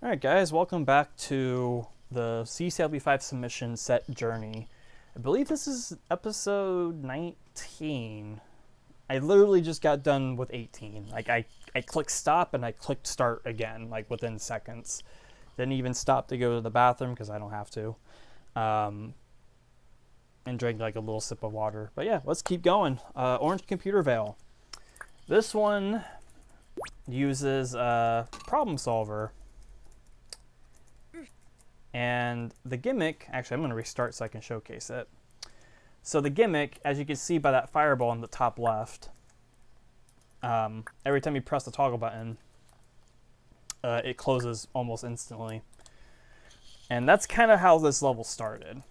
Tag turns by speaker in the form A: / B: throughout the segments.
A: Alright guys, welcome back to the CCLP5 submission set journey. I believe this is episode 19. I literally just got done with 18. Like I clicked stop and I clicked start again, like within seconds. Didn't even stop to go to the bathroom because I don't have to. And drank like a little sip of water. But yeah, let's keep going. Orange Computer Veil. This one uses Problem Solver. And the gimmick, actually I'm going to restart so I can showcase it. So the gimmick, as you can see by that fireball in the top left, every time you press the toggle button, it closes almost instantly. And that's kind of how this level started.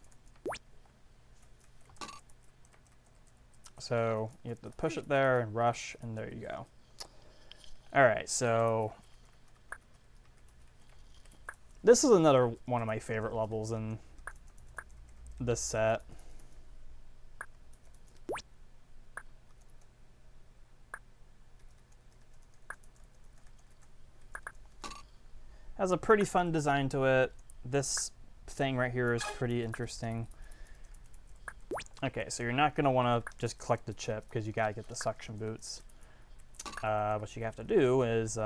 A: So you have to push it there and rush, and there you go. Alright, so this is another one of my favorite levels in this set. Has a pretty fun design to it. This thing right here is pretty interesting. Okay, so you're not going to want to just collect the chip because you got to get the suction boots. What you have to do is you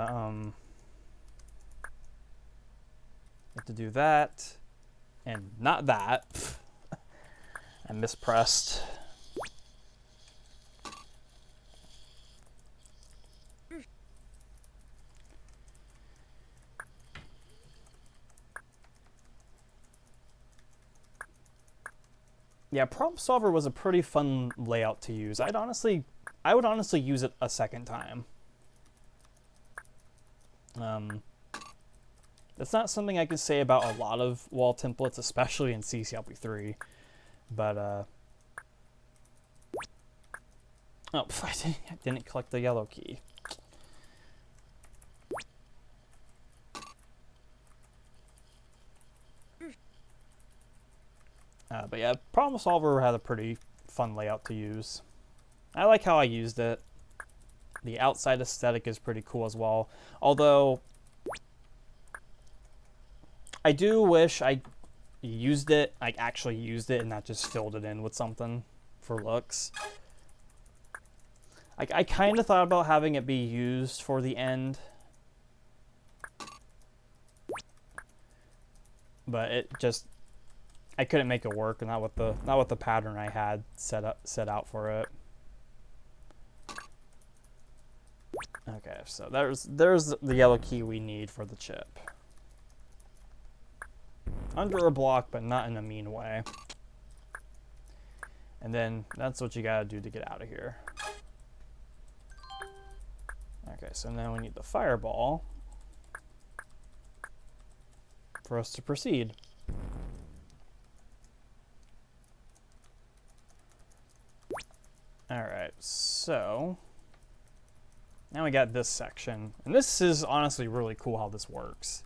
A: have to do that and not that. I mispressed. Yeah, Problem Solver was a pretty fun layout to use. I would honestly use it a second time. That's not something I can say about a lot of wall templates, especially in CCLP3. But oh, I didn't collect the yellow key. But yeah, Problem Solver had a pretty fun layout to use. I like how I used it. The outside aesthetic is pretty cool as well. Although, I do wish I used it, like actually used it, and not just filled it in with something for looks. Like, I kind of thought about having it be used for the end. But it just, I couldn't make it work, not with the pattern I had set out for it. Okay, so there's the yellow key we need for the chip. Under a block, but not in a mean way. And then that's what you gotta do to get out of here. Okay, so now we need the fireball for us to proceed. Alright, so now we got this section. And this is honestly really cool how this works.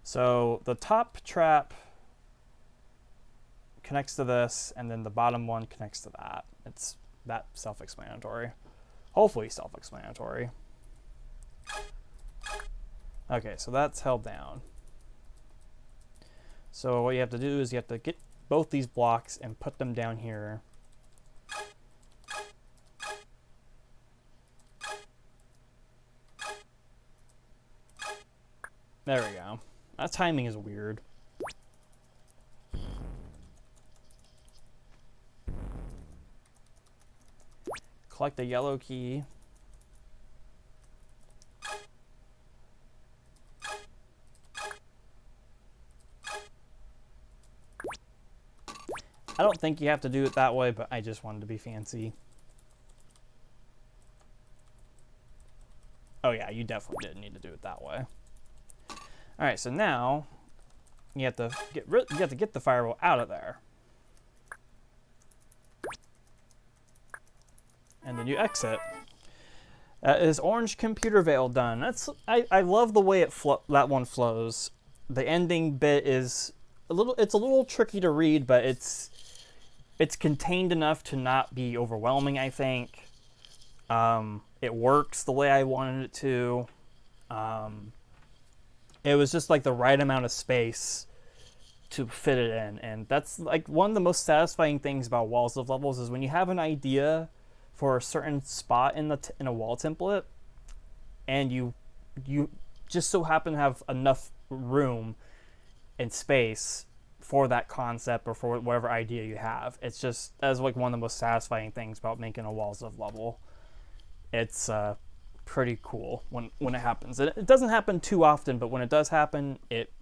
A: So the top trap connects to this, and then the bottom one connects to that. It's that self-explanatory. Hopefully self-explanatory. Okay, so that's held down. So what you have to do is you have to get both these blocks and put them down here. There we go. That timing is weird. Collect the yellow key. I don't think you have to do it that way, but I just wanted to be fancy. Oh yeah, you definitely didn't need to do it that way. All right, so now you have to get the fireball out of there, and then you exit. That is Orange Computer Veil done. I love the way that one flows. The ending bit is a little tricky to read, but it's contained enough to not be overwhelming, I think. It works the way I wanted it to. It was just like the right amount of space to fit it in, and that's like one of the most satisfying things about walls of levels is when you have an idea for a certain spot in in a wall template, and you just so happen to have enough room and space for that concept or for whatever idea you have. It's just, that's like one of the most satisfying things about making a walls of level. It's pretty cool when it happens. It doesn't happen too often, but when it does happen, it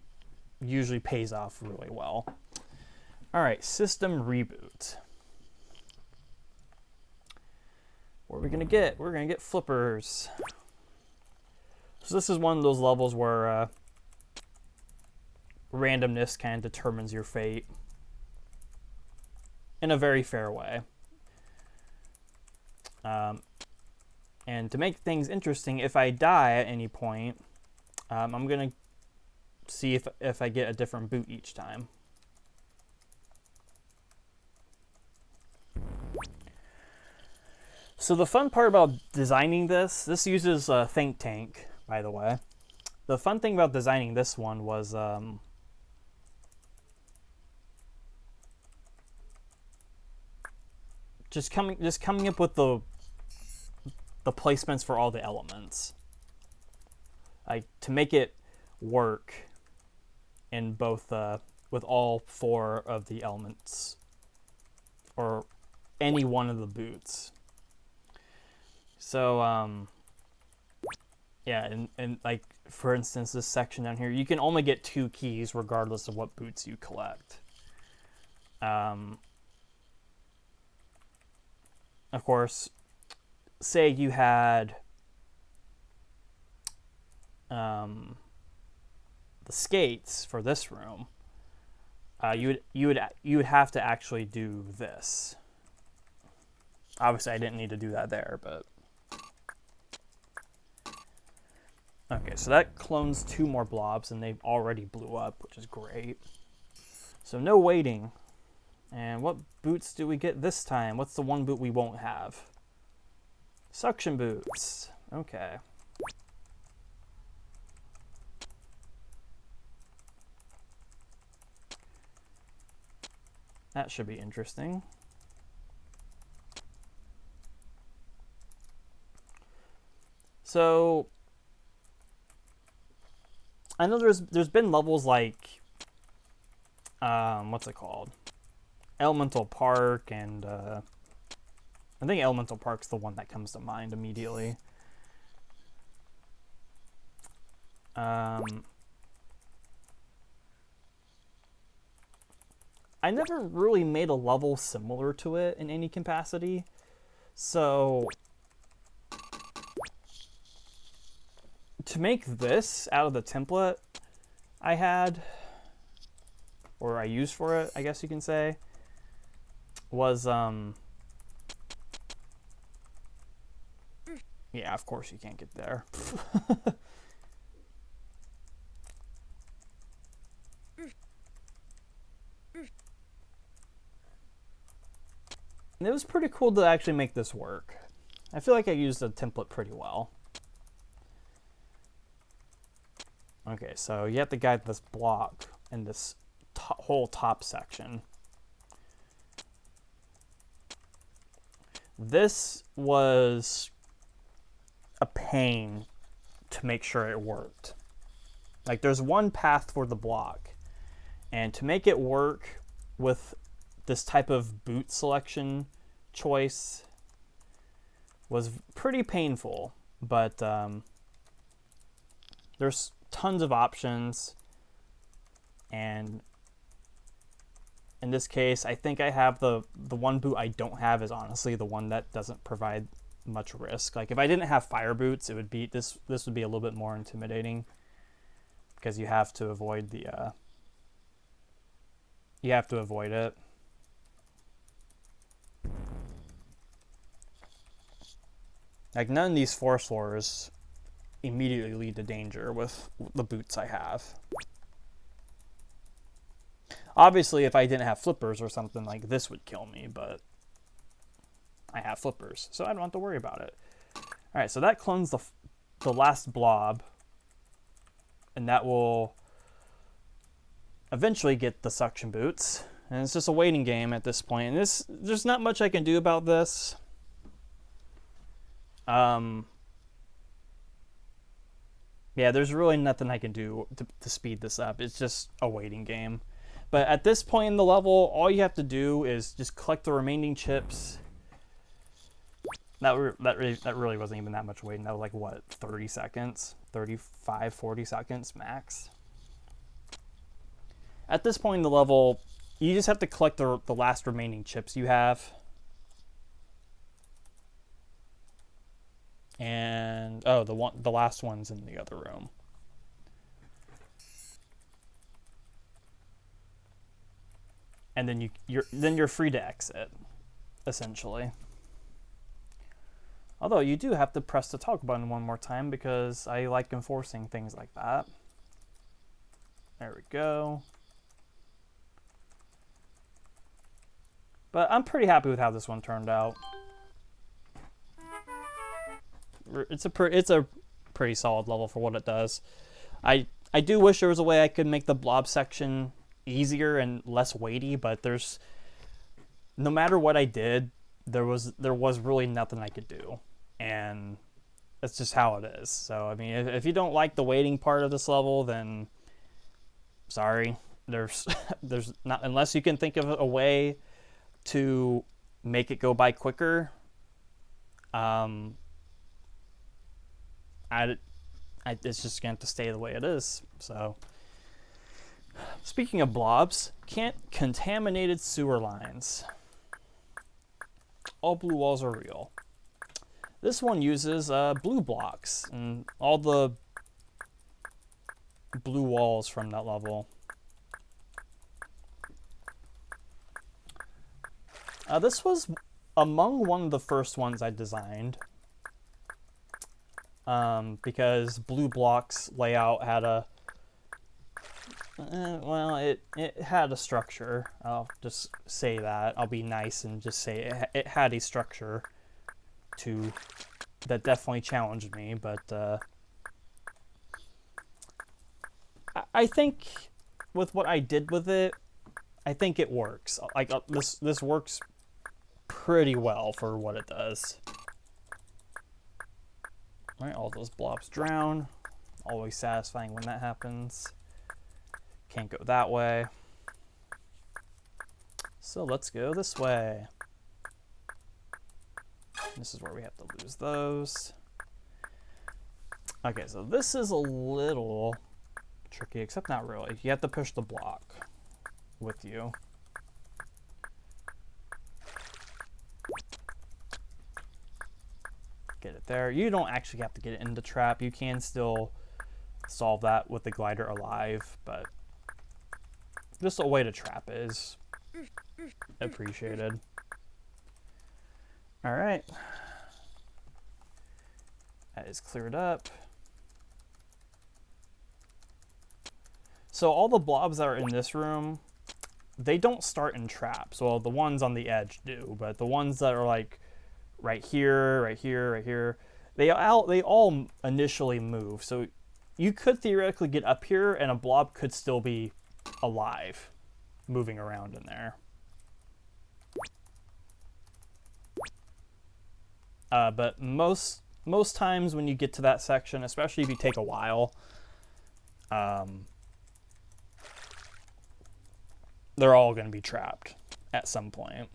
A: usually pays off really well. All right, system reboot. What are we gonna get? We're gonna get flippers. So this is one of those levels where randomness kind of determines your fate in a very fair way. And to make things interesting, if I die at any point, I'm going to see if I get a different boot each time. So the fun part about designing this uses a think tank, by the way. The fun thing about designing this one was just coming up with the placements for all the elements, like to make it work in both with all 4 of the elements or any one of the boots. So yeah, and like for instance this section down here, you can only get 2 keys regardless of what boots you collect. Of course, say you had the skates for this room, you would have to actually do this. Obviously, I didn't need to do that there, but okay. So that clones 2 more blobs, and they already blew up, which is great. So no waiting. And what boots do we get this time? What's the one boot we won't have? Suction boots. Okay. That should be interesting. So I know there's been levels like what's it called? Elemental Park, and I think Elemental Park's the one that comes to mind immediately. I never really made a level similar to it in any capacity, so to make this out of the template I had, or I used for it, I guess you can say, was yeah, of course you can't get there. And it was pretty cool to actually make this work. I feel like I used the template pretty well. Okay, so you have to guide this block in this whole top section. This was a pain to make sure it worked. Like, there's one path for the block, and to make it work with this type of boot selection choice was pretty painful, but there's tons of options, and in this case, I think I have the one boot I don't have is honestly the one that doesn't provide much risk. Like, if I didn't have fire boots, it would be this would be a little bit more intimidating, because you have to avoid the you have to avoid it. Like, none of these force floors immediately lead to danger with the boots I have. Obviously, if I didn't have flippers or something, like, this would kill me, but I have flippers, so I don't have to worry about it. All right, so that clones the last blob. and that will eventually get the suction boots. And it's just a waiting game at this point. And there's not much I can do about this. Yeah, there's really nothing I can do to speed this up. It's just a waiting game. But at this point in the level, all you have to do is just collect the remaining chips. That really wasn't even that much waiting. That was like, what, 30 seconds? 35, 40 seconds max. At this point in the level, you just have to collect the last remaining chips you have. And oh, the last one's in the other room. And then you're free to exit, essentially. Although you do have to press the talk button one more time because I like enforcing things like that. There we go. But I'm pretty happy with how this one turned out. It's a pretty solid level for what it does. I do wish there was a way I could make the blob section easier and less weighty, but no matter what I did, there was really nothing I could do, and that's just how it is. So I mean, if you don't like the waiting part of this level, then sorry. There's not, unless you can think of a way to make it go by quicker. It's just going to stay the way it is. So, speaking of blobs, contaminated sewer lines. All blue walls are real. This one uses blue blocks and all the blue walls from that level. This was among one of the first ones I designed. Because blue blocks layout had it had a structure. I'll just say that. I'll be nice and just say it had a structure that definitely challenged me, but I think with what I did with it, I think it works. Like this works pretty well for what it does. All right, all those blobs drown. Always satisfying when that happens. Can't go that way. So let's go this way. This is where we have to lose those. Okay, so this is a little tricky, except not really. You have to push the block with you. Get it there. You don't actually have to get it in the trap. You can still solve that with the glider alive, but just a way to trap is appreciated. All right. That is cleared up. So all the blobs that are in this room, they don't start in traps. Well, the ones on the edge do, but the ones that are like right here, right here, right here, they all initially move. So you could theoretically get up here and a blob could still be alive, moving around in there. But most times when you get to that section, especially if you take a while, they're all going to be trapped at some point.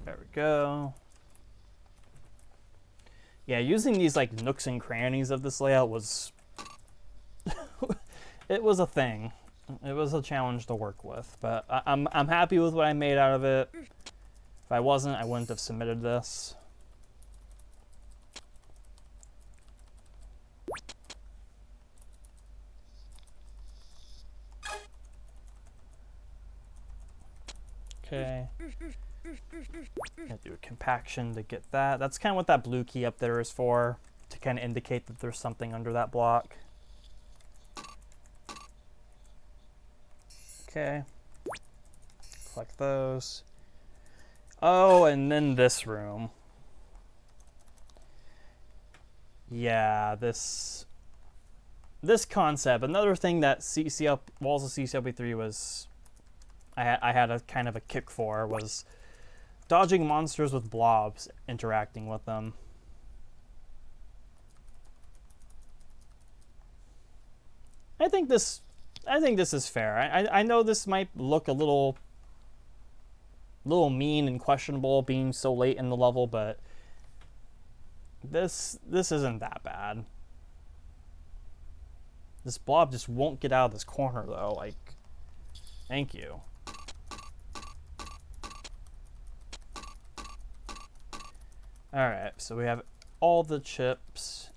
A: There we go. Yeah, using these like nooks and crannies of this layout was it was a thing. It was a challenge to work with, but I'm happy with what I made out of it. If I wasn't, I wouldn't have submitted this. Okay. Gonna do a compaction to get that. That's kind of what that blue key up there is for, to kind of indicate that there's something under that block. Okay. Collect those. Oh, and then this room. Yeah, this concept. Another thing that Walls of CCLP3 was I had a kind of a kick for was dodging monsters with blobs, interacting with them. I think this is fair. I know this might look a little mean and questionable being so late in the level, but this isn't that bad. This blob just won't get out of this corner though. Like, thank you. Alright, so we have all the chips.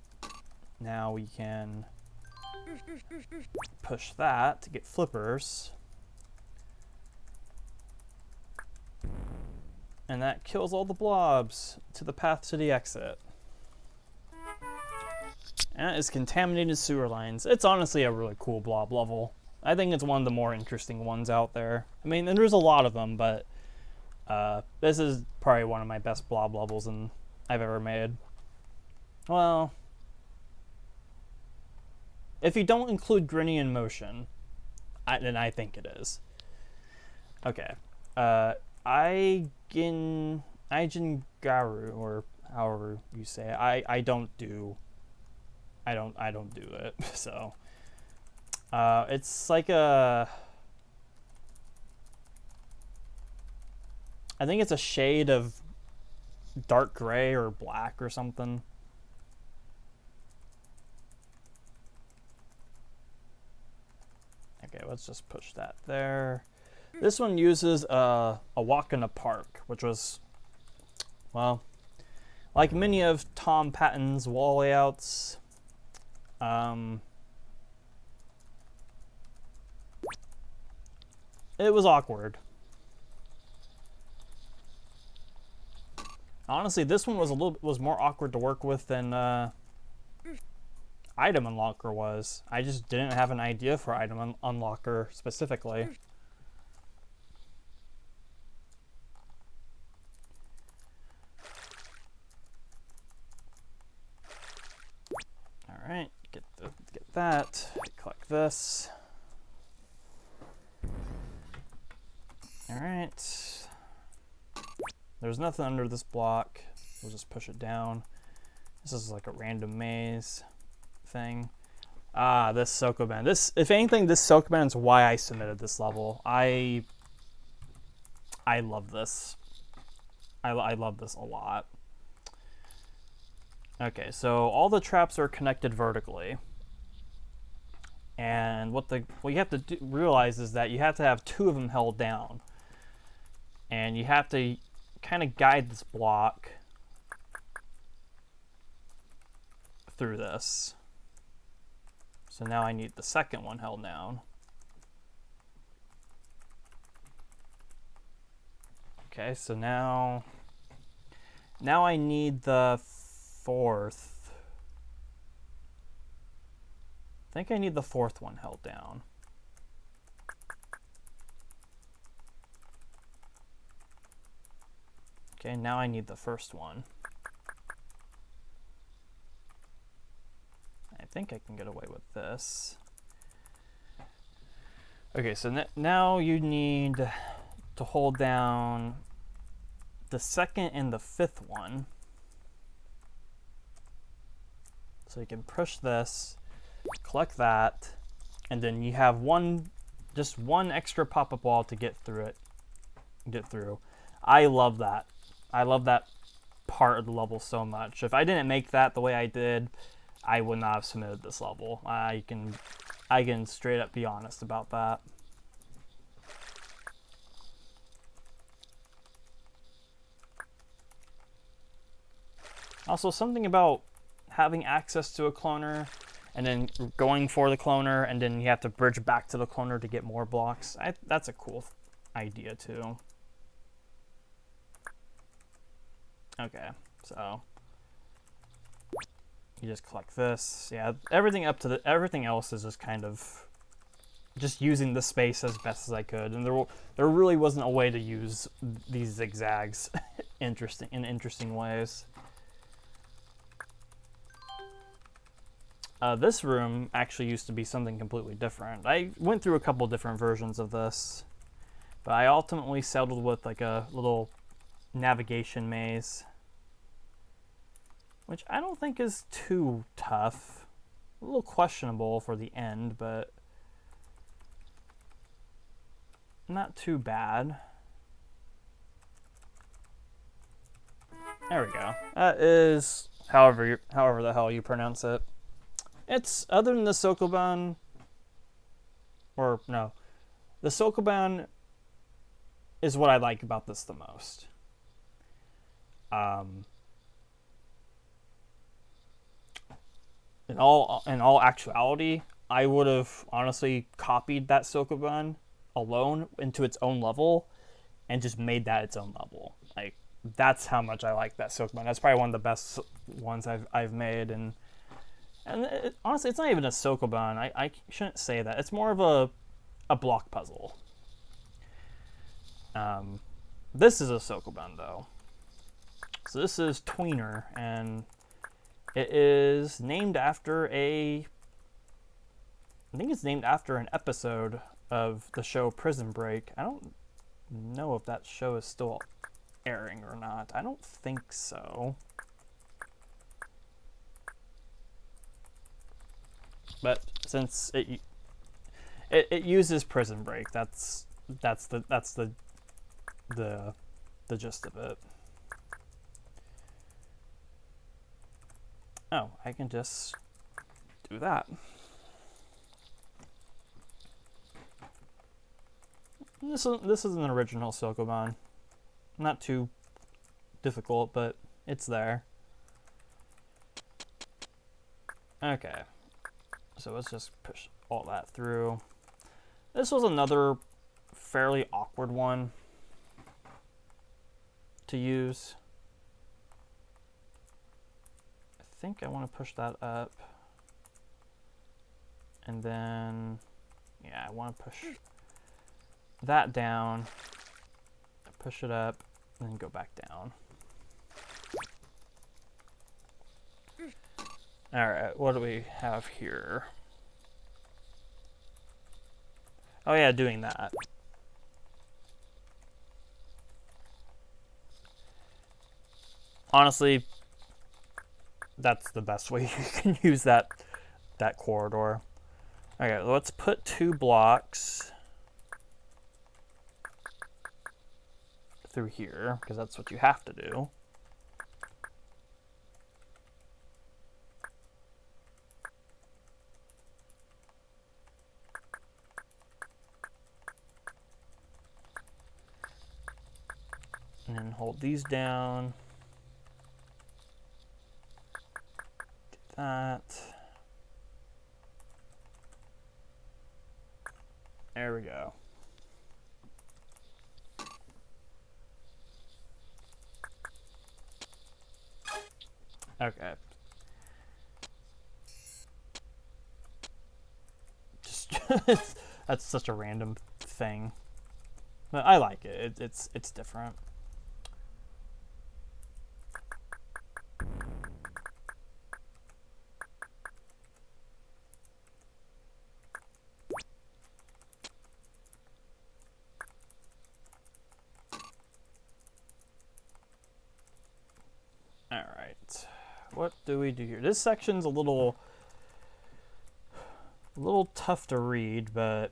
A: Now we can push that to get flippers. And that kills all the blobs to the path to the exit. And that is contaminated sewer lines. It's honestly a really cool blob level. I think it's one of the more interesting ones out there. I mean, and there's a lot of them, but this is probably one of my best blob levels I've ever made. Well, if you don't include Grinny in motion, then I think it is. Okay. Garu, or however you say it. I don't do it. So it's like I think it's a shade of dark gray or black or something. Okay, let's just push that there. This one uses a walk in the park, which was, well, like many of Tom Patton's wall layouts, it was awkward. Honestly, this one was more awkward to work with than Item Unlocker was. I just didn't have an idea for Item Unlocker specifically. All right, get that. Collect this. All right. There's nothing under this block. We'll just push it down. This is like a random maze thing. Ah, this Sokoban. If anything, this Sokoban is why I submitted this level. I love this. I love this a lot. Okay, so all the traps are connected vertically. And what you have to realize is that you have to have 2 of them held down. And you have to kind of guide this block through this. So now I need the second one held down. Okay, so now I need the 4th. I think I need the 4th one held down. Okay, now I need the first one. I think I can get away with this. Okay, so now you need to hold down the 2nd and the 5th one. So you can push this, collect that, and then you have just one extra pop-up wall to get through. I love that. I love that part of the level so much. If I didn't make that the way I did, I would not have submitted this level. I can straight up be honest about that. Also, something about having access to a cloner and then going for the cloner and then you have to bridge back to the cloner to get more blocks. That's a cool idea too. Okay, so you just collect this. Yeah, everything else is just kind of just using the space as best as I could, and there really wasn't a way to use these zigzags in interesting ways. This room actually used to be something completely different. I went through a couple different versions of this, but I ultimately settled with like a little navigation maze, which I don't think is too tough. A little questionable for the end, but not too bad. There we go. That is however the hell you pronounce it. It's, other than the Sokoban, or no, the Sokoban is what I like about this the most. In all actuality, I would have honestly copied that Sokoban alone into its own level and just made that its own level. Like, that's how much I like that Sokoban. That's probably one of the best ones I've made, and honestly, it's not even a Sokoban. I shouldn't say that. It's more of a block puzzle. This is a Sokoban, though. So this is Tweener, and it is named after I think it's named after an episode of the show Prison Break. I don't know if that show is still airing or not. I don't think so. But since it uses Prison Break, that's the gist of it. Oh, I can just do that. This is an original Sokoban. Not too difficult, but it's there. Okay. So let's just push all that through. This was another fairly awkward one to use. I think I want to push that up. And then, yeah, I want to push that down, push it up, and then go back down. Alright, what do we have here? Oh yeah, doing that. Honestly, that's the best way you can use that corridor. Okay, let's put 2 blocks through here, because that's what you have to do. And then hold these down. Do that. There we go. Okay. Just that's such a random thing, but I like it. It's different. All right. What do we do here? This section's a little tough to read, but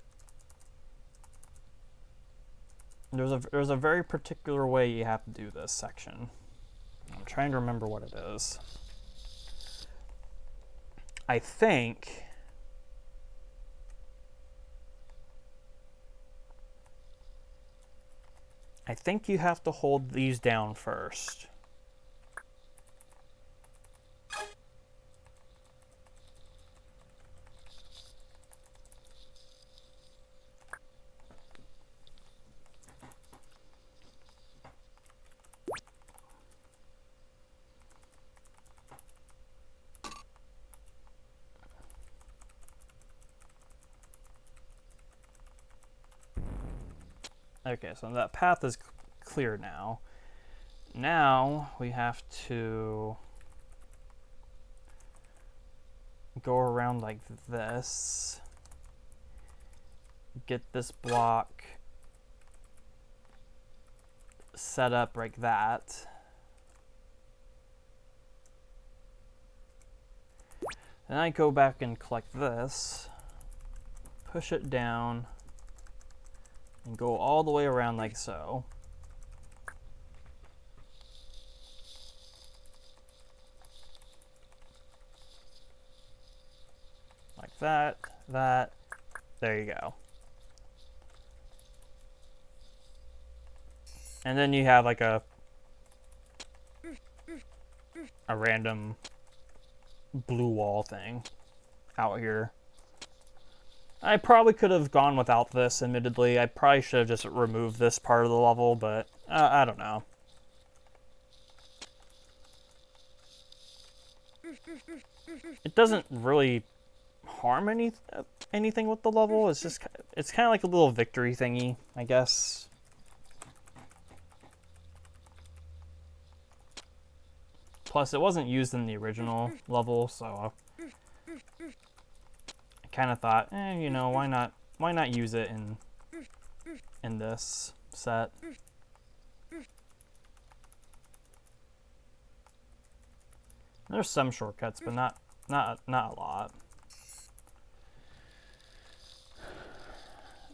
A: there's a very particular way you have to do this section. I'm trying to remember what it is. I think you have to hold these down first. Okay, so that path is clear now. Now we have to go around like this. Get this block set up like that. Then I go back and collect this, push it down, and go all the way around like so. Like that, that, there you go. And then you have like a random blue wall thing out here. I probably could have gone without this, admittedly. I probably should have just removed this part of the level, but I don't know. It doesn't really harm anything with the level. It's just, it's kind of like a little victory thingy, I guess. Plus, it wasn't used in the original level, so I kind of thought, you know, why not use it in this set? There's some shortcuts, but not a lot.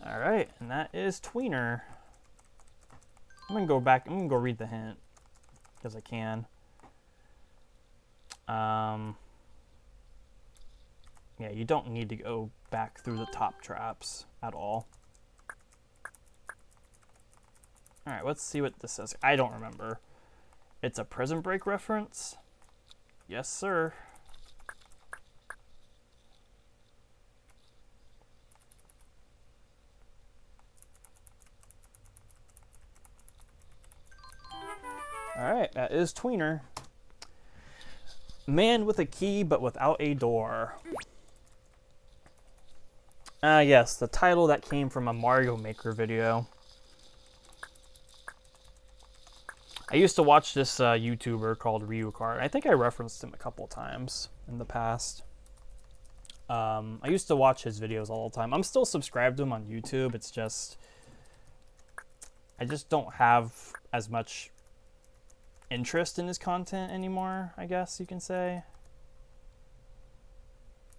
A: All right, and that is Tweener. I'm gonna go back. I'm gonna go read the hint because I can. Yeah, you don't need to go back through the top traps at all. All right, let's see what this says. I don't remember. It's a Prison Break reference. Yes, sir. All right, that is Tweener. Man with a key, but without a door. Yes, the title that came from a Mario Maker video. I used to watch this YouTuber called Ryukart. I think I referenced him a couple times in the past. I used to watch his videos all the time. I'm still subscribed to him on YouTube. It's just, I just don't have as much interest in his content anymore, I guess you can say.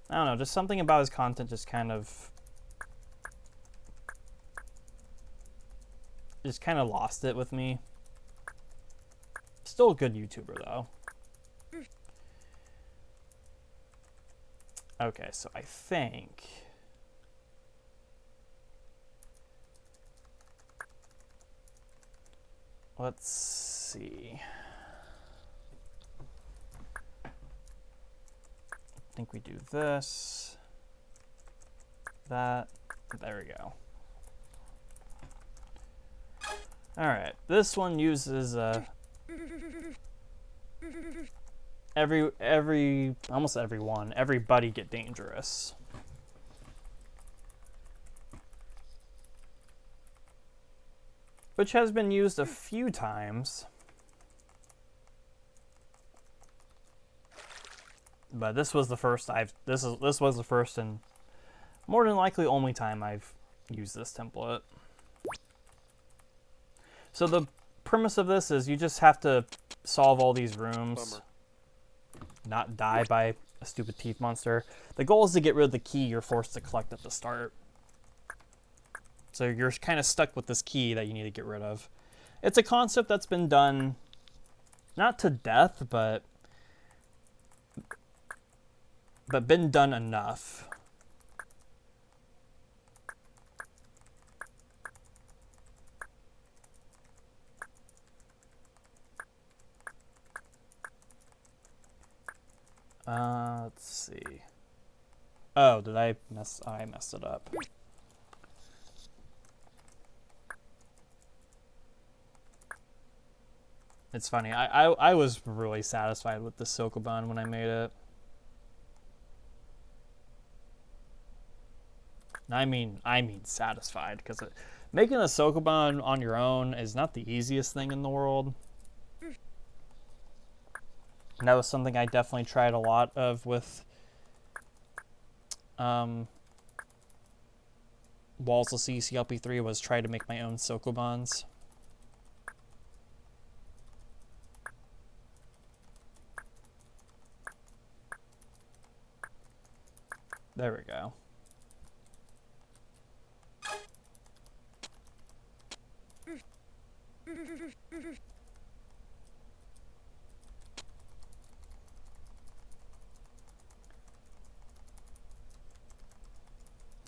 A: I don't know, just something about his content just kind of lost it with me. Still a good YouTuber though. Okay, so I think let's see. I think we do this, that, there we go. All right, this one uses almost everybody get dangerous. Which has been used a few times. But this was the first this was the first and more than likely only time I've used this template. So the premise of this is you just have to solve all these rooms, not die by a stupid teeth monster. The goal is to get rid of the key you're forced to collect at the start. So you're kind of stuck with this key that you need to get rid of. It's a concept that's been done, not to death, but been done enough. Let's see. Oh, did I mess? I messed it up. It's funny. I was really satisfied with the Sokoban when I made it. I mean satisfied, because making a Sokoban on your own is not the easiest thing in the world. And that was something I definitely tried a lot of with Walls of CCLP3, was try to make my own Sokobans. There we go.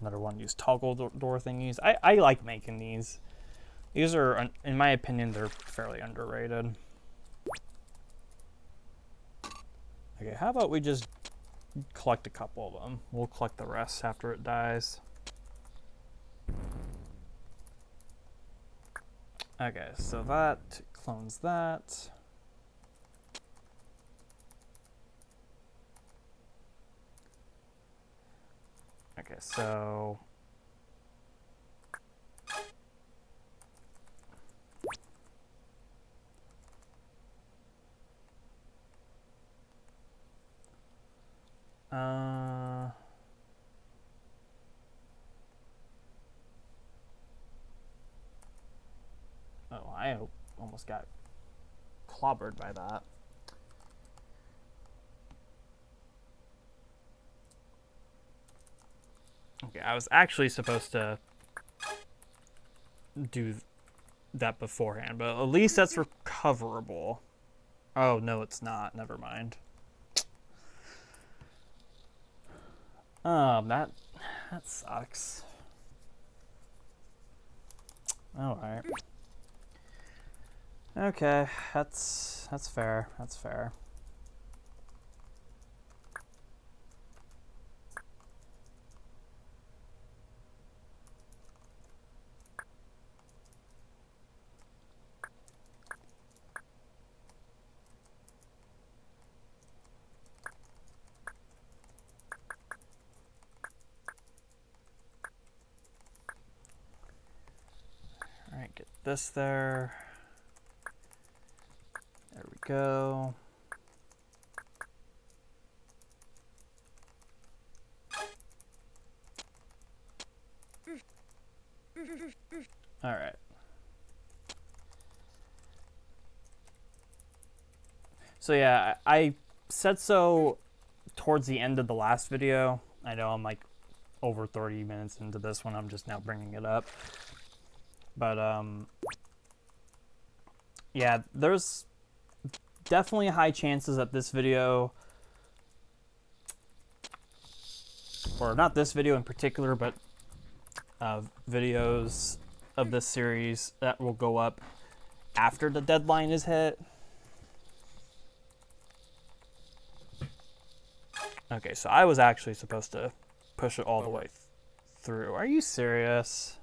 A: Another one, use toggle door thingies. I like making these. These are, in my opinion, they're fairly underrated. Okay, how about we just collect a couple of them? We'll collect the rest after it dies. Okay, so that clones that. Okay, so oh, I almost got clobbered by that. Okay, I was actually supposed to do that beforehand, but at least that's recoverable. Oh, no, it's not. Never mind. That sucks. Alright. Okay, that's fair. That's fair. Alright, get this there. There we go. All right. So yeah, I said so towards the end of the last video. I know I'm like over 30 minutes into this one. I'm just now bringing it up. But yeah, there's definitely high chances that this video, or not this video in particular, but videos of this series that will go up after the deadline is hit. Okay, so I was actually supposed to push it all the way through. Are you serious?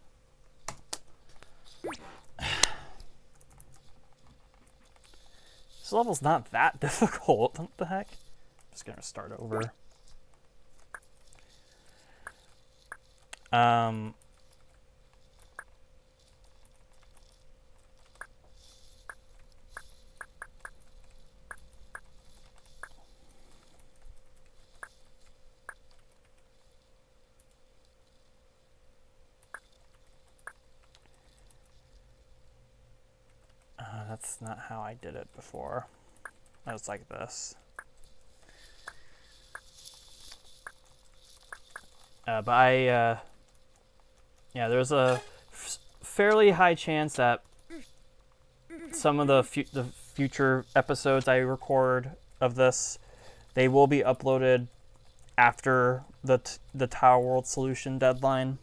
A: This level's not that difficult. What the heck? I'm just gonna start over. That's not how I did it before. It was like this. But yeah, there's a fairly high chance that some of the future episodes I record of this, they will be uploaded after the Tower World Solution deadline.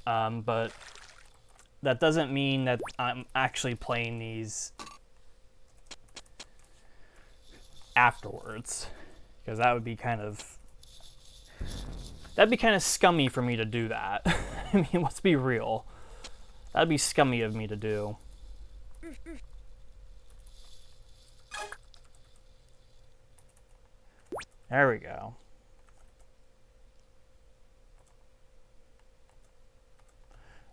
A: But that doesn't mean that I'm actually playing these afterwards, because that would be kind of, that'd be kind of scummy for me to do that. I mean, let's be real. That'd be scummy of me to do. There we go.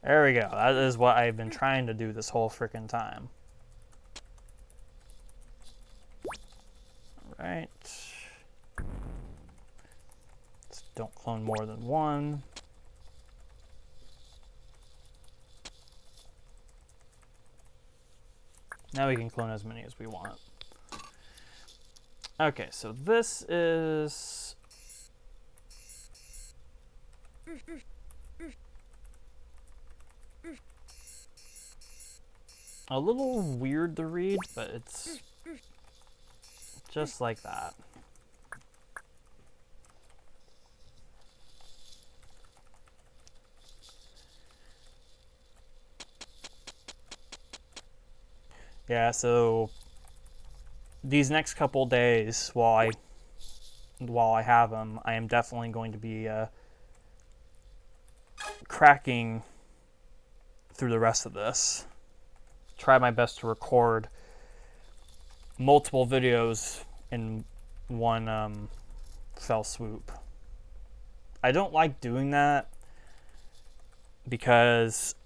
A: There we go. That is what I've been trying to do this whole freaking time. All right. Don't clone more than one. Now we can clone as many as we want. Okay, so this is... a little weird to read, but it's just like that. Yeah, so these next couple days, while I have them, I am definitely going to be cracking through the rest of this. Try my best to record multiple videos in one fell swoop. I don't like doing that because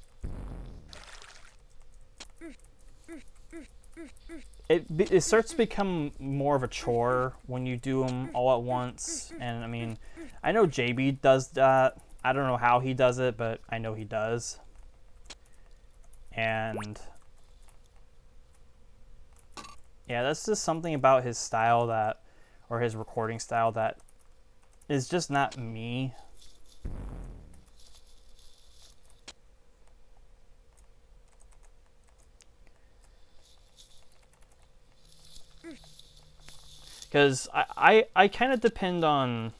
A: it starts to become more of a chore when you do them all at once. And I mean, I know JB does that. I don't know how he does it, but I know he does. And yeah, that's just something about his style that, or his recording style, that is just not me. Because I kind of depend on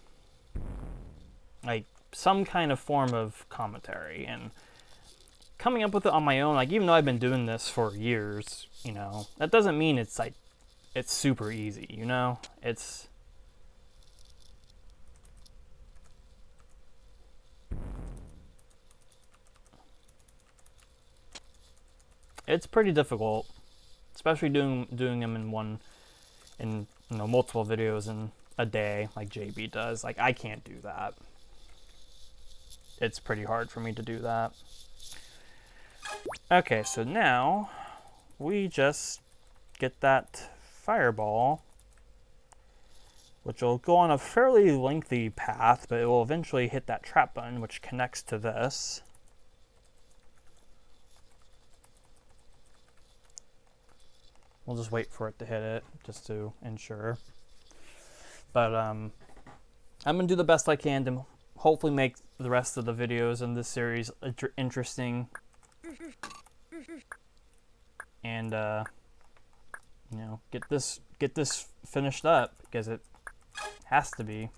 A: like some kind of form of commentary, and coming up with it on my own, like even though I've been doing this for years, you know, that doesn't mean it's like it's super easy, you know? It's pretty difficult, especially doing them in you know, multiple videos in a day like JB does. Like I can't do that. It's pretty hard for me to do that. Okay, so now we just get that fireball, which will go on a fairly lengthy path, but it will eventually hit that trap button, which connects to this. We'll just wait for it to hit it, just to ensure. But I'm gonna do the best I can to hopefully make the rest of the videos in this series interesting, and you know, get this finished up, because it has to be.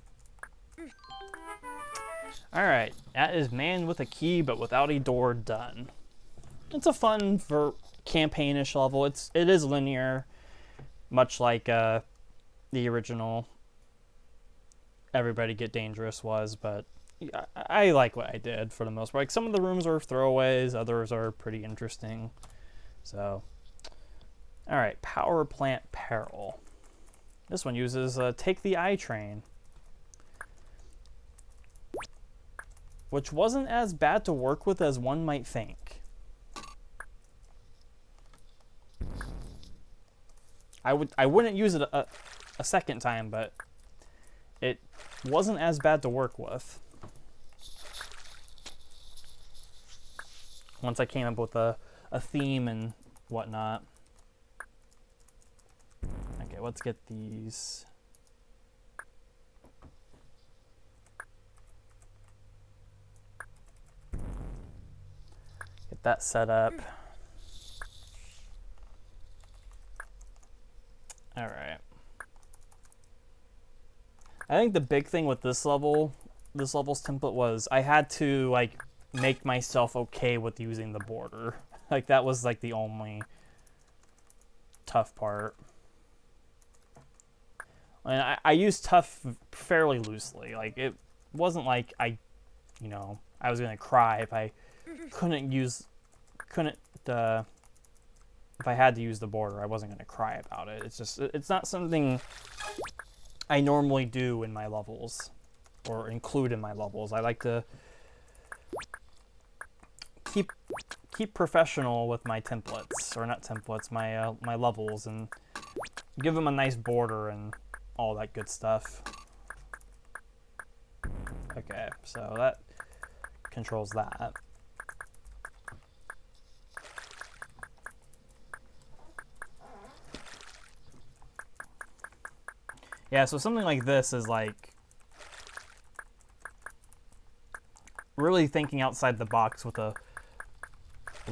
A: All right, that is Man with a Key but Without a Door done. It's a fun campaignish level. It is linear, much like the original Everybody Get Dangerous was, but I like what I did for the most part. Like some of the rooms are throwaways, others are pretty interesting. So, all right, Power Plant Peril. This one uses Take the I Train, which wasn't as bad to work with as one might think. I wouldn't use it a second time, but it wasn't as bad to work with once I came up with a theme and whatnot. Okay, let's get these. Get that set up. All right. I think the big thing with this level's template was I had to like make myself okay with using the border. Like that was like the only tough part. And I used tough fairly loosely. Like it wasn't like I was gonna cry if I if I had to use the border. I wasn't gonna cry about it. It's not something I normally do in my levels or include in my levels. I like to keep professional with my templates, or not templates, my levels, and give them a nice border and all that good stuff. Okay, so that controls that. Yeah, so something like this is like really thinking outside the box with a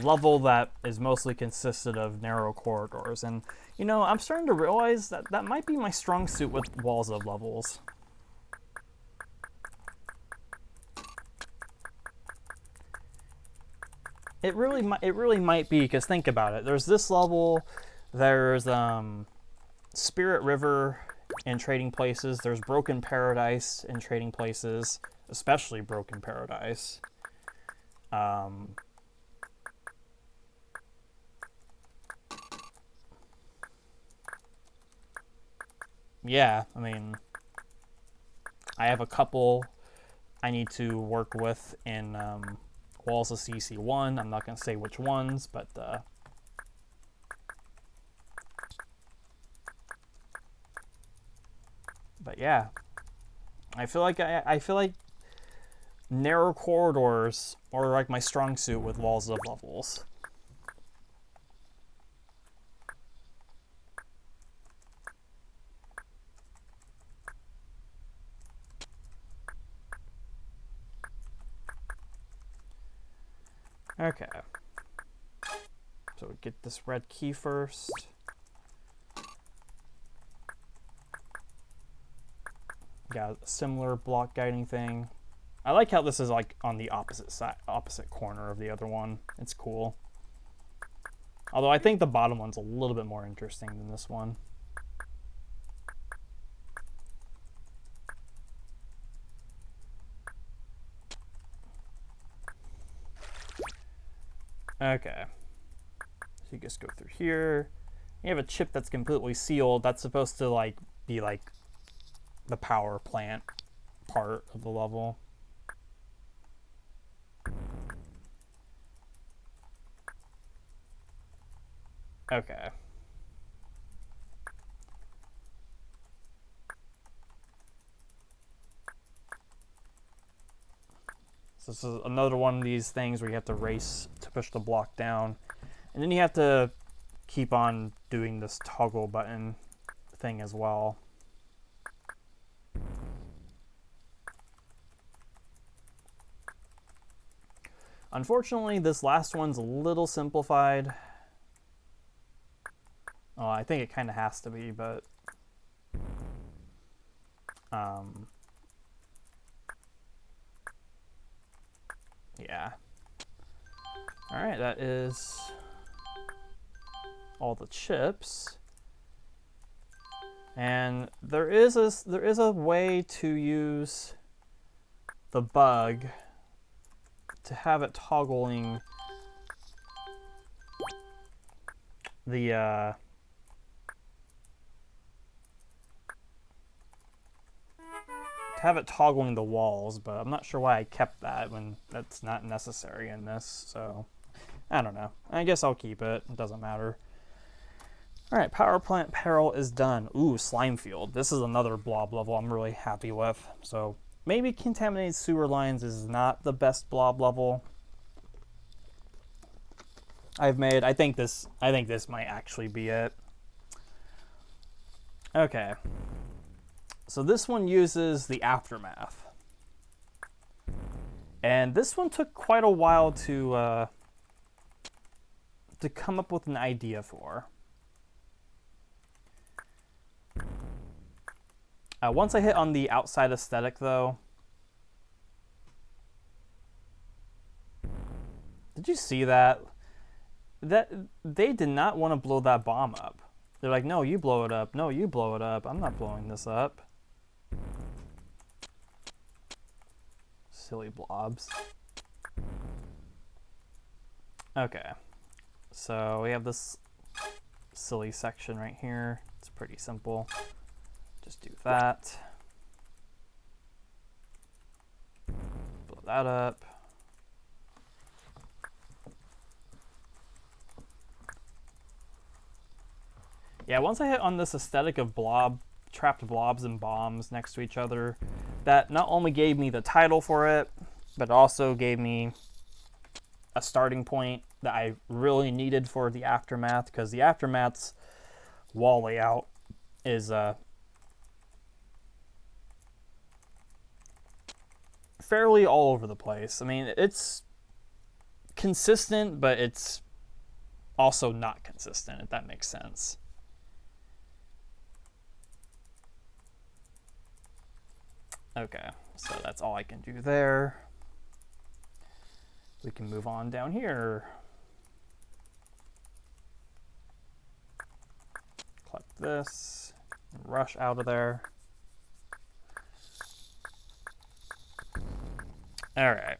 A: level that is mostly consisted of narrow corridors. And, you know, I'm starting to realize that that might be my strong suit with walls of levels. It really might be, because think about it. There's this level, there's Spirit River in Trading Places, there's Broken Paradise in Trading Places, especially Broken Paradise. Yeah, I mean, I have a couple I need to work with in Walls of CC1. I'm not going to say which ones, but yeah, I feel like I feel like narrow corridors are like my strong suit with walls of levels. Okay, so we get this red key first. Got a similar block guiding thing. I like how this is like on the opposite corner of the other one. It's cool. Although I think the bottom one's a little bit more interesting than this one. Okay. So you just go through here. You have a chip that's completely sealed. That's supposed to like be like the power plant part of the level. Okay. So this is another one of these things where you have to race to push the block down. And then you have to keep on doing this toggle button thing as well. Unfortunately, this last one's a little simplified. Oh, I think it kind of has to be, but yeah. All right, that is all the chips. And there is a way to use the bug to have it toggling the walls, but I'm not sure why I kept that when that's not necessary in this. So I don't know. I guess I'll keep it. It doesn't matter. All right, Power Plant Peril is done. Ooh, Slime Field. This is another blob level I'm really happy with. So maybe Contaminated Sewer Lines is not the best blob level I've made. I think this might actually be it. Okay. So this one uses the Aftermath. And this one took quite a while to come up with an idea for. Once I hit on the outside aesthetic, though, did you see that? That they did not want to blow that bomb up. They're like, no, you blow it up. No, you blow it up. I'm not blowing this up. Silly blobs. Okay, so we have this silly section right here. It's pretty simple. Just do that. Blow that up. Yeah, once I hit on this aesthetic of trapped blobs and bombs next to each other, that not only gave me the title for it, but also gave me a starting point that I really needed for the Aftermath, because the Aftermath's wall layout is fairly all over the place. I mean, it's consistent, but it's also not consistent, if that makes sense. Okay, so that's all I can do there. We can move on down here. Collect this, rush out of there. All right.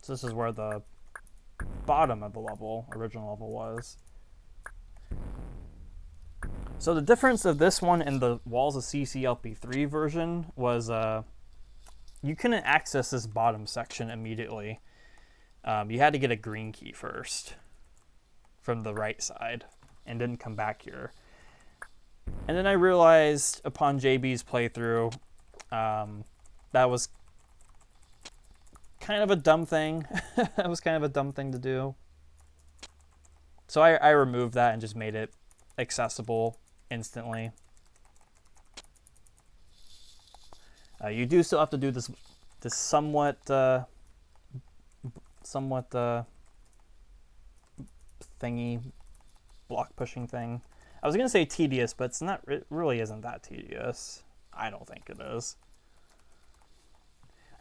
A: So this is where the bottom of the original level was. So the difference of this one and the Walls of CCLP3 version was you couldn't access this bottom section immediately. You had to get a green key first from the right side and then come back here. And then I realized upon JB's playthrough that was kind of a dumb thing. That was kind of a dumb thing to do. So I removed that and just made it accessible instantly. You do still have to do this somewhat thingy block pushing thing. I was gonna say tedious, but it's not. It really isn't that tedious. I don't think it is.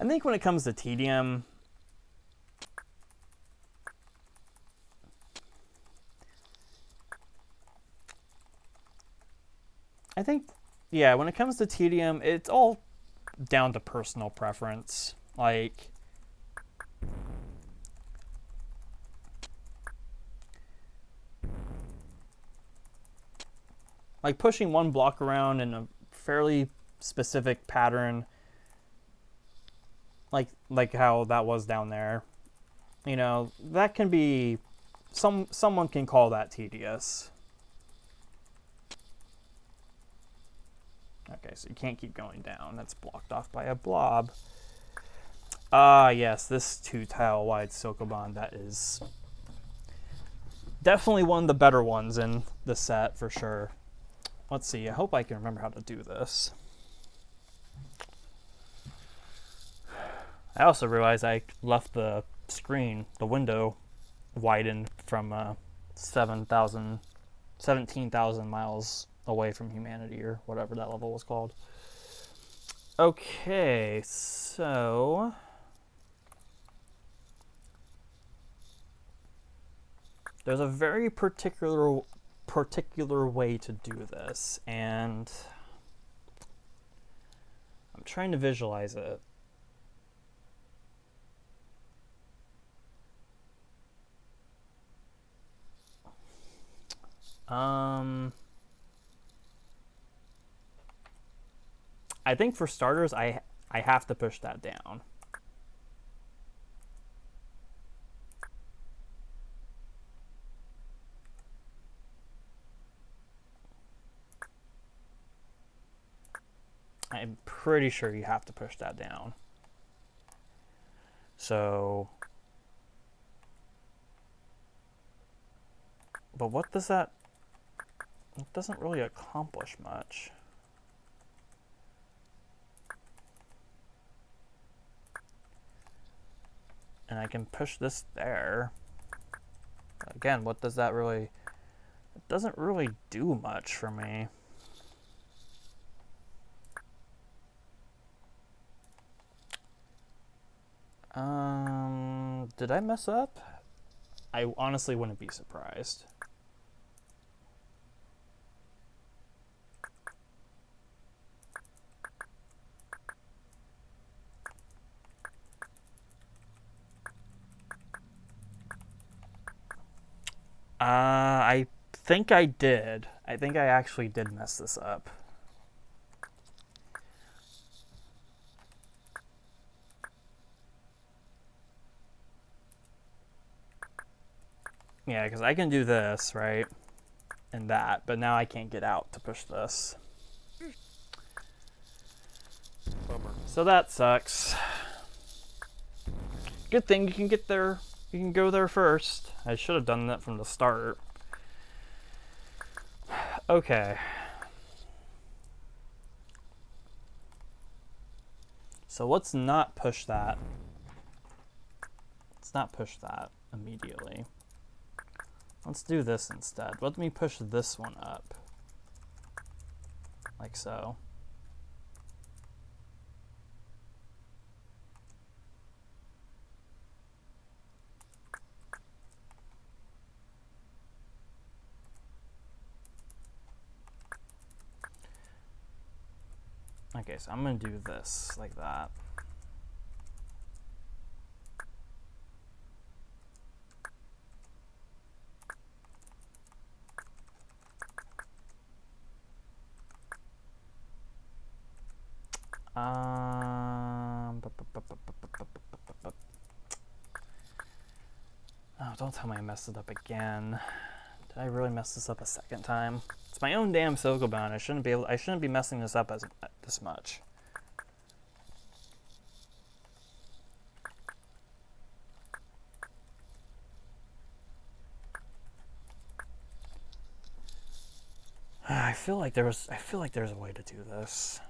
A: I think when it comes to tedium, yeah, when it comes to tedium, it's all down to personal preference. Like, pushing one block around in a fairly specific pattern, like how that was down there, you know, that can be, someone can call that tedious. Okay, so you can't keep going down. That's blocked off by a blob. Ah, yes, this 2-tile wide Sokoban, that is definitely one of the better ones in the set, for sure. Let's see, I hope I can remember how to do this. I also realized I left the screen, the window, widened from 17,000 miles away from humanity, or whatever that level was called. Okay, so there's a very particular way to do this, and I'm trying to visualize it. I think for starters, I have to push that down. I'm pretty sure you have to push that down. So, but what does that, it doesn't really accomplish much. And I can push this there. Again, what does that really, it doesn't really do much for me. Did I mess up? I honestly wouldn't be surprised. I think I did. I think I actually did mess this up. Yeah, because I can do this, right? And that, but now I can't get out to push this.
B: Bummer.
A: So that sucks. Good thing you can get there. You can go there first. I should have done that from the start. Okay. So let's not push that. Let's not push that immediately. Let's do this instead. Let me push this one up. Like so. Okay, so I'm going to do this like that. Oh, don't tell me I messed it up again. Did I really mess this up a second time? It's my own damn Sokoban. I shouldn't be messing this up this much. I feel like there's a way to do this.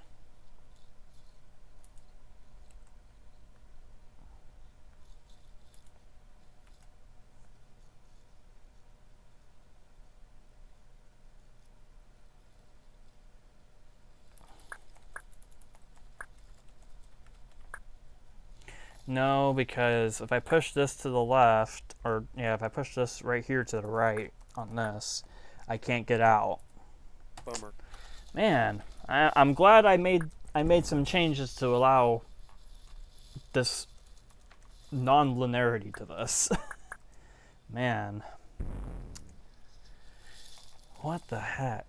A: No, because if I push this to the left, or yeah, if I push this right here to the right on this, I can't get out.
B: Bummer.
A: Man, I'm glad I made some changes to allow this non-linearity to this. Man, what the heck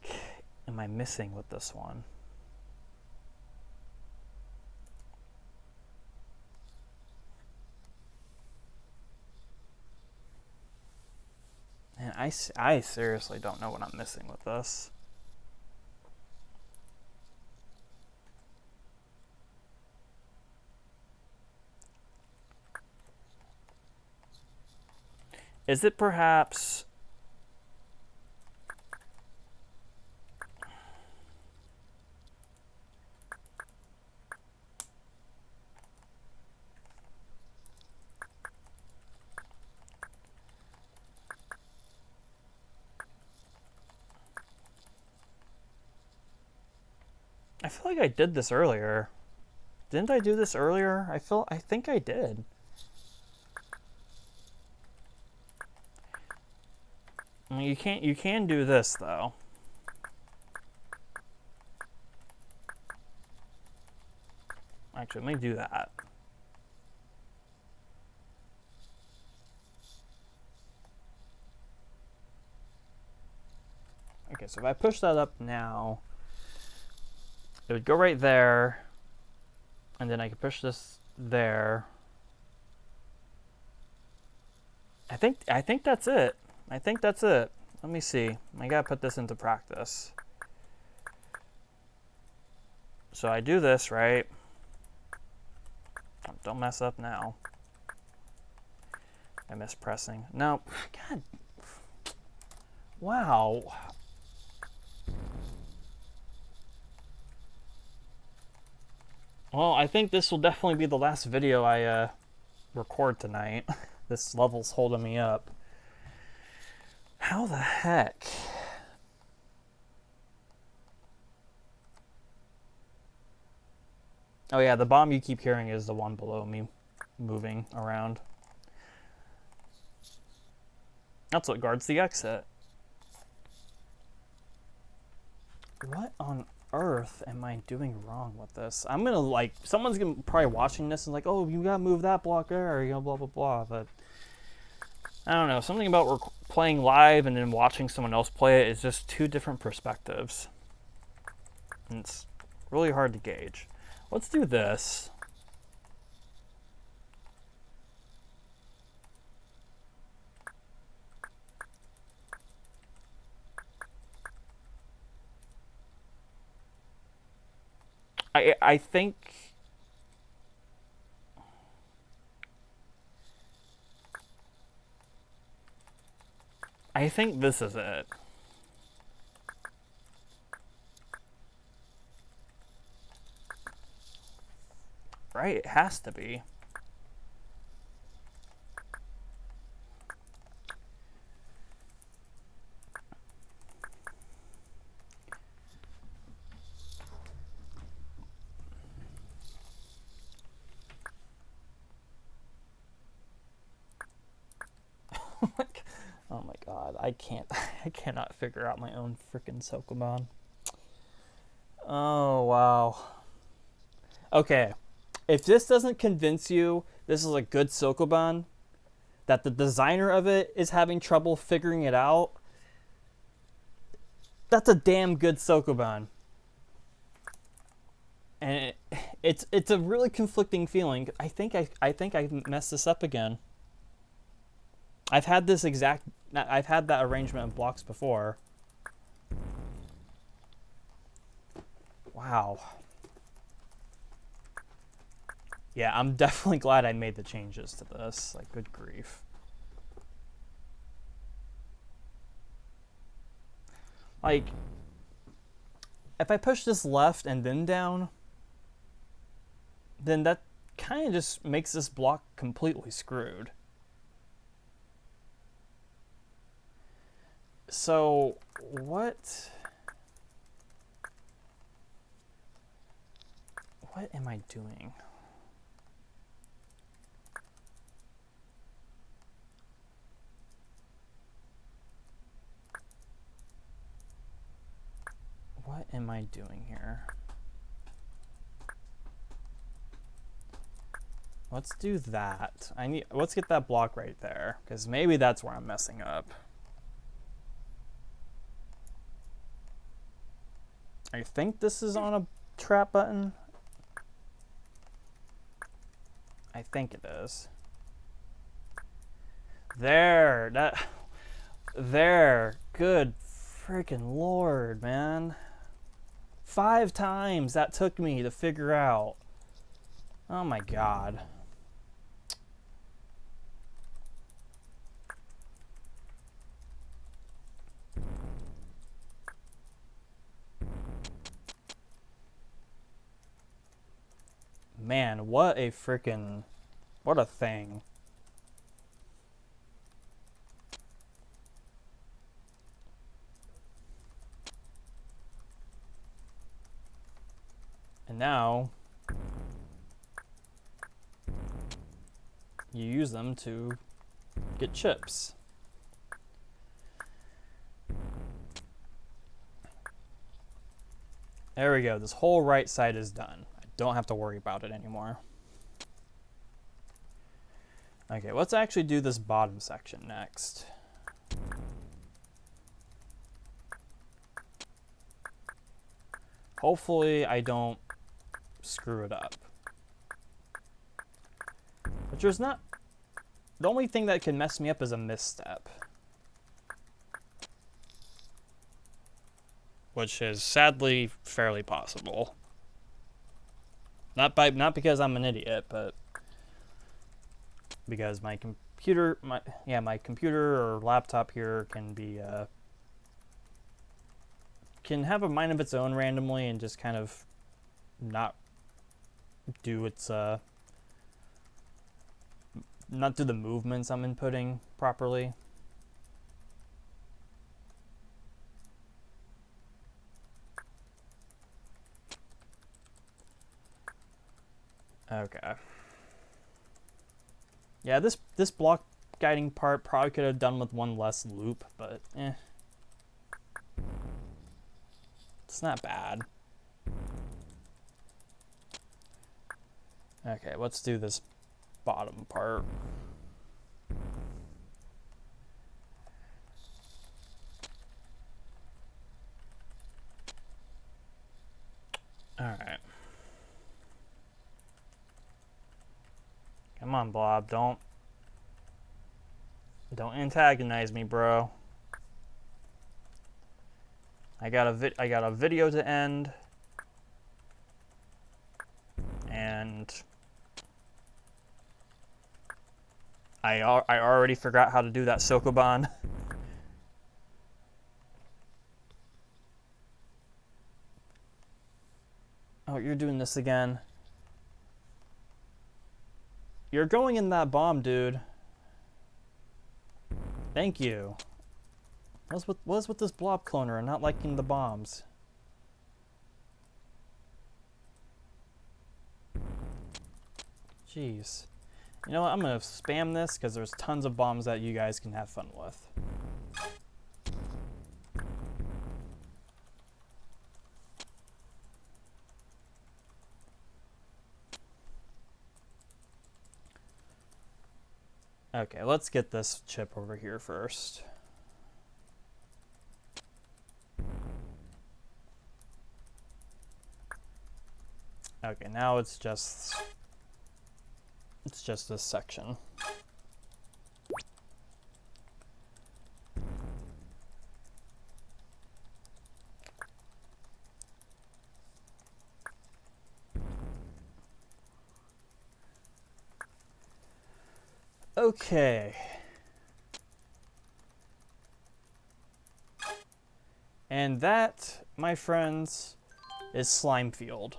A: am I missing with this one? Man, I seriously don't know what I'm missing with this. Is it perhaps... I feel like I did this earlier. Didn't I do this earlier? I think I did. I mean, you can do this though. Actually, let me do that. Okay, so if I push that up now, it would go right there, and then I could push this there. I think that's it. I think that's it. Let me see. I gotta put this into practice. So I do this, right? Don't mess up now. I miss pressing. No, God. Wow. Well, I think this will definitely be the last video I record tonight. This level's holding me up. How the heck? Oh yeah, the bomb you keep hearing is the one below me moving around. That's what guards the exit. What on earth am I doing wrong with this? I'm gonna like, someone's gonna probably watching this and like, oh, you gotta move that block there, or you know, blah blah blah. But I don't know, something about playing live and then watching someone else play it is just two different perspectives. And it's really hard to gauge. Let's do this. I think this is it. Right? It has to be. Oh my god, I can't. I cannot figure out my own freaking Sokoban. Oh wow. Okay, if this doesn't convince you this is a good Sokoban, that the designer of it is having trouble figuring it out, that's a damn good Sokoban. And it's a really conflicting feeling. I think I messed this up again. I've had that arrangement of blocks before. Wow. Yeah, I'm definitely glad I made the changes to this. Like, good grief. Like, if I push this left and then down, then that kind of just makes this block completely screwed. So, what am I doing? What am I doing here? Let's do that. Let's get that block right there, because maybe that's where I'm messing up. I think this is on a trap button. I think it is. There, good freaking lord, man. 5 times that took me to figure out. Oh my god. Man, what a thing. And now you use them to get chips. There we go. This whole right side is done. I don't have to worry about it anymore. Okay, let's actually do this bottom section next. Hopefully I don't screw it up. But there's not... The only thing that can mess me up is a misstep. Which is sadly fairly possible. Not because I'm an idiot, but because my computer or laptop here can be can have a mind of its own randomly and just kind of not do its not do the movements I'm inputting properly. Okay. Yeah, this block guiding part probably could have done with one less loop, but it's not bad. Okay, let's do this bottom part. All right. Come on, Blob, don't antagonize me, bro. I got a video to end. and I already forgot how to do that Sokoban. Oh, you're doing this again. You're going in that bomb, dude. Thank you. What's with this blob cloner and not liking the bombs? Jeez. You know what? I'm going to spam this because there's tons of bombs that you guys can have fun with. Okay, let's get this chip over here first. Okay, now it's just this section. Okay. And that, my friends, is Slime Field.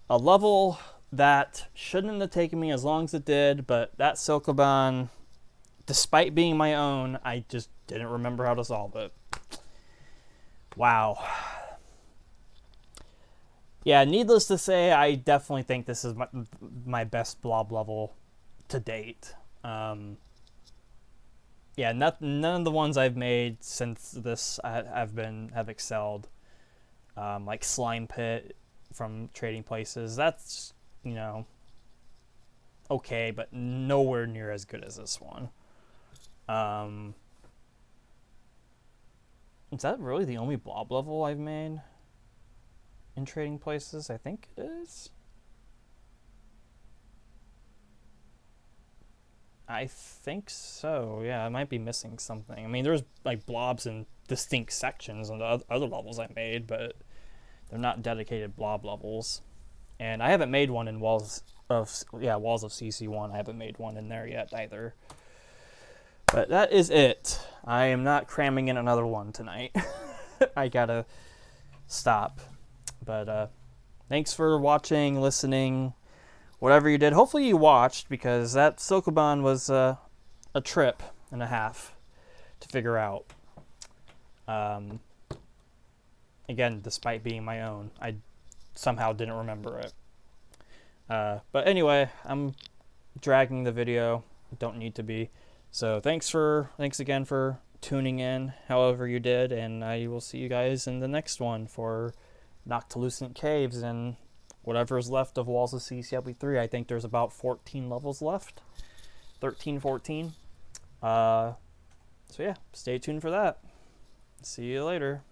A: A level that shouldn't have taken me as long as it did, but that Sokoban, despite being my own, I just didn't remember how to solve it. Wow. Yeah, needless to say, I definitely think this is my best blob level to date. Yeah, none of the ones I've made since this have excelled. Like Slime Pit from Trading Places, that's, you know, okay, but nowhere near as good as this one. Is that really the only blob level I've made in Trading Places? I think it is. I think so. Yeah, I might be missing something. I mean, there's like blobs in distinct sections on the other levels I made, but they're not dedicated blob levels. And I haven't made one in Walls of CC1. I haven't made one in there yet either. But that is it. I am not cramming in another one tonight. I gotta stop. But thanks for watching, listening, whatever you did. Hopefully you watched, because that Sokoban was a trip and a half to figure out. Again, despite being my own, I somehow didn't remember it. But anyway, I'm dragging the video. Don't need to be. So thanks again for tuning in, however you did, and I will see you guys in the next one for Noctilucent Caves and whatever is left of Walls of CCLP3. I think there's about 14 levels left. 13, 14. So yeah, stay tuned for that. See you later.